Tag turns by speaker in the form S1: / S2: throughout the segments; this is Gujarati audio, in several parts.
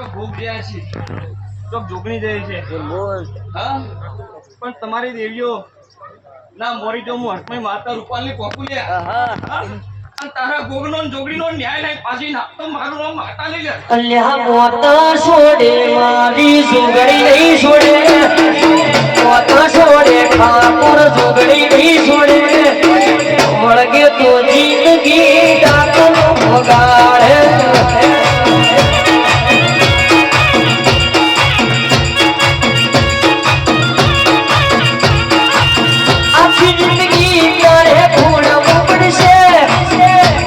S1: તો ભૂખ ગયા છે તો જોગણી જાય છે હા પણ તમારી દેવીઓ ના મોરી જો હું હટમાં માતા રૂપાલની કોકુલ્યા અને તારા ગોગનો ને જોગણીનો ન્યાય લઈ પાછી ના તો મારું નામ માતા લઈ લે
S2: અલ્યા મોત છોડે મારી જોગણી નહીં છોડે મોત છોડે ઠાકોર જોગણી નહીં છોડે મળગે તો જિંદગી ડાકનો વગાડે આખી જિંદગી ક્યારે ભૂલવું પડશે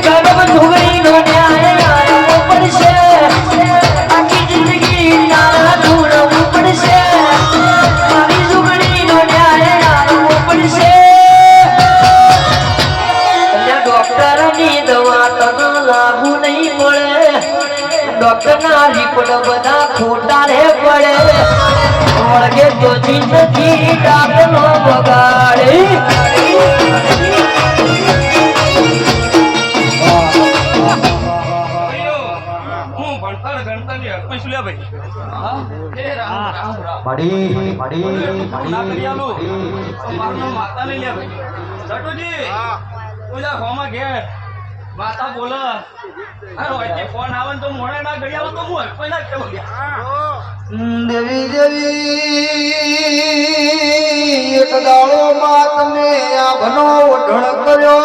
S2: ગરબ ધુગરીનો ન્યાય આવવો પડશે આખી જિંદગી તારા ભૂલવું પડશે મારી ધુગરીનો ન્યાય આવવો પડશે ડોક્ટરની દવા તને લાગુ નહીં પડે ડોક્ટરના રિપોર્ટ બધા ખોટા રે પડે મળગે તો જિંદગી ડાકનો વગાડે
S1: હું ભણતર ગણતરની હકમાં શું લે ભાઈ હા હે રામ રામ રામ
S3: મડી
S1: ના કરી આલો તો મારું નામ માતા લઈ લે ભાઈ જટુજી તું જા હોમાં ઘેર માતા બોલે અરે હોય ફોન આવે ને તો મોડે ના કરી આવો તો હું હકમાં ના કેવો
S3: દેવી દેવી એક દાડો માં તમે આભનો ઓઢણ કર્યો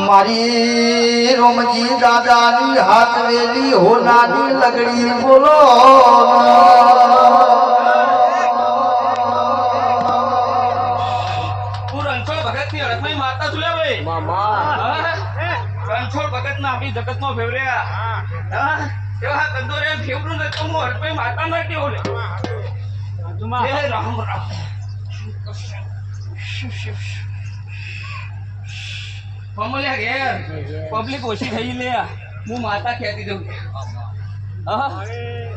S3: મારી રોમજી દાદાની હાથ વેલી હોનાની લગડી બોલો
S1: હું રણછોડ ભગત ની હડકમાં માતા છું લે ભાઈ રણછોડ ભગત ના આપણી જગત નો ફેવરેટ હા એવા કંદોરે ફેવરું ને તો હું હડકમાં માતા ના કેવો લે હે રામ રામ ફમલ્યા ઘેર પબ્લિક ઓછી થઈ લે હું માતા કહેતી દઉં હા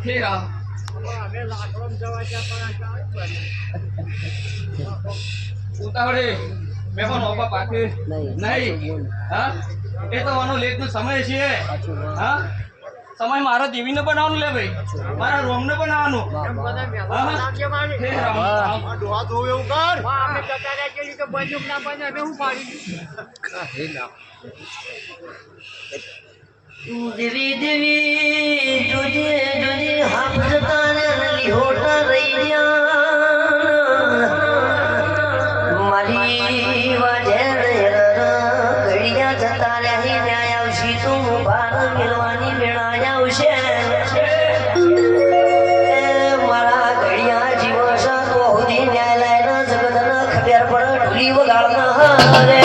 S1: હે રામ ઉતાવળે મેં પણ ઓપા પાકે નહીં હા એ તો આનો લેટ નો સમય છે હા સમય મારા દેવીને બનાવવાનું લે ભાઈ મારા રોમને બનાવવાનું હે રામ
S2: દેવી દેવી જોજે જોજે હાથ તારે લીહોટા રહી ગયા મારી વાજે ઘડિયા જતા રહી ન્યાય આવશી તું બાર મિલવાની વેળા આવશે મારા ઘડિયા જીવસ તો સુધી ન્યાય લાયના જગતના ખબર પડે ઢોલી વગાડના હરે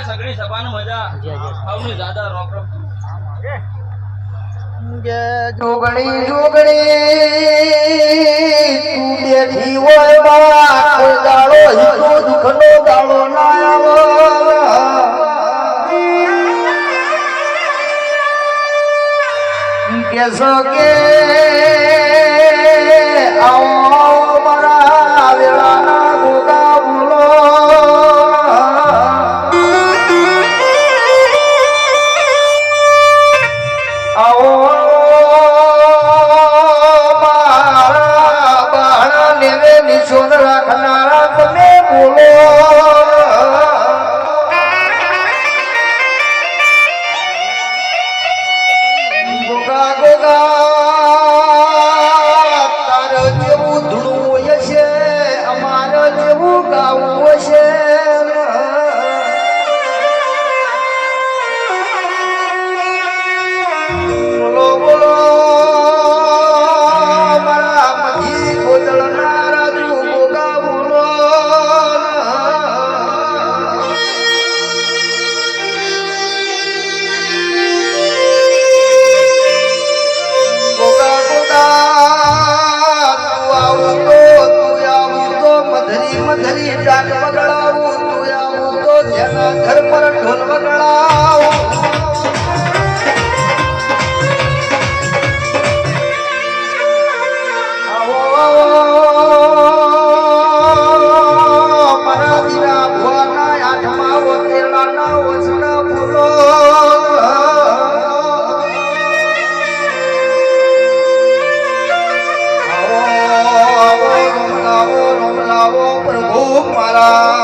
S1: સગડી સભાનું મજા સૌની દાદા રોક રોક
S3: જોગણી તું બેઠી હોય બા કોઈ દાડો હિતો દુખનો દાડો ના આવો કેસો કે આવો મારા વેળાના ગોગા બોલો આવો મારા બાળા લેવે નિશોન રાખનારા તમે બોલો ગોગા ગોગા જાગ વગડાવું તું આવું તો જેના ઘર પર ઢોલ વગડાવું આવો મારા દીરા ભુવાના આઠમા ઓતેલાના ઓછડા ફૂલો લાવો પ્રભુ મારા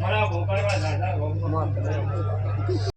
S1: મારા ગોપાળમાં દાદા